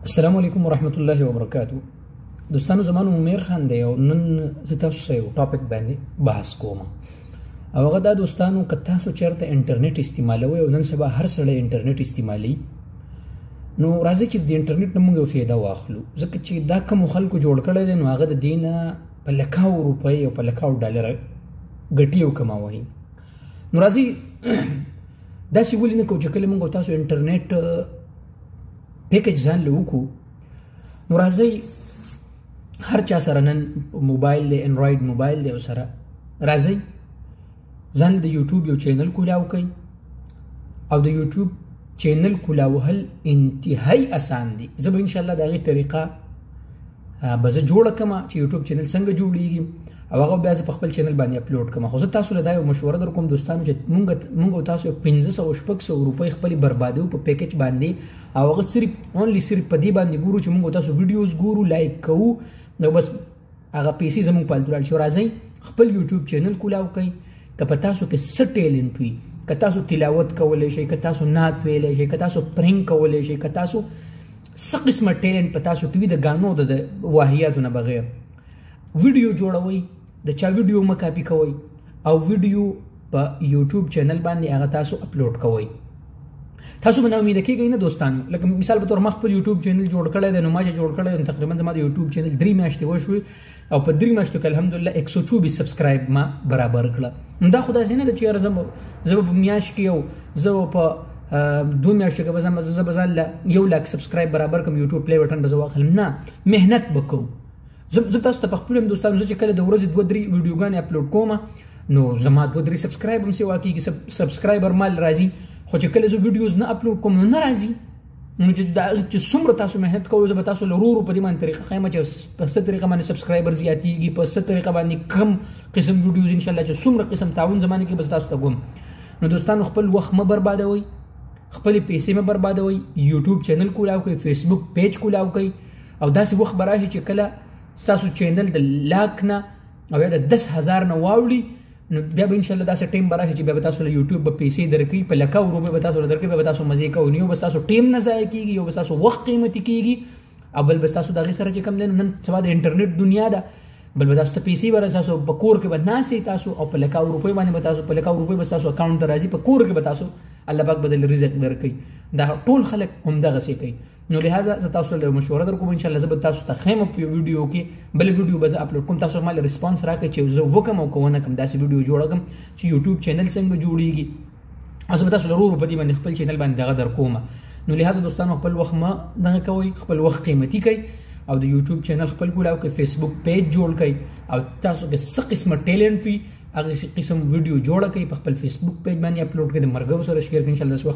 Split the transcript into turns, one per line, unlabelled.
السلام علیکم ورحمت الله وبرکاتو. دوستانو زمانو میر خان دی او نن زه تاسو سره یو ټاپک باندې بحث کوم. او هغه دا دوستانو که تاسو چېرته انټرنیټ استعمالوئ او نن سبا هر سړی انټرنیټ استعمالوي نو راځئ چې د انټرنیټ نه موږ یو فایده واخلو، ځکه چې دا کومو خلکو جوړ کړی دی نو هغه د دې نه په لکاو روپۍ او په لکاو ډالر ګټي او کماوي. نو راځئ داسې ولې نه کوو چې کله موږ تاسو انټرنیټ پیکج ځان له وکړو نو راځئ هر چا سره نن موبایل دی، انډرایډ موبایل دی او سره راځئ ځان د یوټیوب یو چینل کولاو کوئ او د یوټیوب چینل کولاوهل انتهایی اسان دي. زه به انشاءالله د هغې طریقه به زه جوړه کړم چې یوټیوب چینل څنګه جوړیږي او هغه بیا زه په خپل چینل باندې اپلوډ کړم. خو زه تاسو له دا یو مشوره در کوم دوستانو چې موږ او تاسو 1500 شپږ روپۍ خپلې بربادوو په پیکج باندې او هغه صرف په دې باندې ګورو چې موږ او تاسو ویډیوز ګورو، لایک کوو، نو بس هغه پیسې زموږ پالتو لاړ شي. راځئ خپل یوټیوب چینل کولاو کوئ. که په تاسو کې څه ټیلنټ وي، که تاسو تلاوت کولی شئ، که تاسو نعت ویلی شئ، که تاسو پرنګ کولی شئ، که تاسو څه قسمه ټیلنټ په تاسو کې وي د ګانو د واهیاتو نه بغیر، ویډیو جوړوئ، د چا ویډیو مه کاپي کوئ او ویډیو په یوټیوب چینل باندې هغه تاسو اپلوډ کوئ. تاسو به نا امیده کېږئ نه دوستانو. لکه مثال په طور ما خپل یوټیوب چینل جوړ کړی دی، نو ما چې جوړ کړی دی تقریبا زما د یوټیوب چینل 3 میاشتې وشوې او په 3 میاشتو کې الحمدلله 124 سبسکرایب ما برابر کړه. نو دا خو داسې نه ده چې یاره زه به په میاشت کې زه په 2 میاشتو کې زه به ځان له 1 لاک سبسکرایب برابر کړم، یوټیوب پلی بټن به زه واخلم. نه، محنت به کوو. زه تاسو ته په خپل دوستانو زه چې کله د ورځې 2-3 ویډیوګانې اپلوډ کوم نو زما 2-3 سبسکرایب هم سیوا کېږي، سبسکرایبر مال راځي. خو چې کله زه ویډیوز نه اپلوډ کوم نو نه راځي. نو چې څومره تاسو محنت کوئ زه به تاسو له ورو په دې باندې طریقه ښیم چې په څه طریقه باندې سبسکرایبر زیاتېږي، په څه طریقه باندې کم قسم ویډیوز انشاءالله چې څومره قسم تعاون زمانه کې به تاسو ته کوم. نو دوستانو خپل وخت مه بربادوئ، خپلې پیسې مه بربادوئ، یوټیوب چینل کولاو کوئ، فیسبوک پیج کولاو کوئ او داسې وخت به راشي چې کله ستاسو چینل د لاک نه او یا د 10,000 نه واوړي نو بیا به انشاءالله داسې ټیم به راشي چې بیا به تاسو له یوټیوب به پیسې درکوي، په لکاو روپۍ به تاسو له درکوي، بیا به تاسو مزې کوئ. یو به ستاسو ټیم نه ضایع کېږي، یو به ستاسو وخت قیمتي کېږي او بل به ستاسو د هغې سره چې کوم دی نن سبا د انټرنیټ دنیا ده، بل به تاسو ته پیسې به تاسو په کور کې به ناستئ تاسو او په لکاو روپۍ باندې به تاسو په لکاو روپۍ به ستاسو اکاونټ ته راځي، په کور کې به تاسو الله پاک به درله رزق درکوي. دا ټول خلک همدغسې کوي. نو لہذا زه تاسو له مشوره در کوم انشاءالله زه به تاسو ته ښیم په ویډیو کې بل ویډیو به زه اپلوډ کوم. تاسو ما له ریسپانس راکړئ چې زه وکړم او که ونه کړم داسې ویډیو جوړه کړم چې یوټیوب چینل څنګه جوړیږي او زه به تاسو له ورو په دې باندې خپل چینل باندې دغه در کوم. نو لہذا دوستانو خپل وخت مه دغه کوئ، خپل وخت قیمتي کوئ او د یوټیوب چینل خپل کولاو کوئ، فیسبوک پیج جوړ کړئ او تاسو کې څه قسمه ټیلنټ وي هغه قسم ویډیو جوړه کړئ، په خپل فیسبوک پیج باندې اپلوډ کړئ، د ملګرو سره شیر کړئ انشاءالله.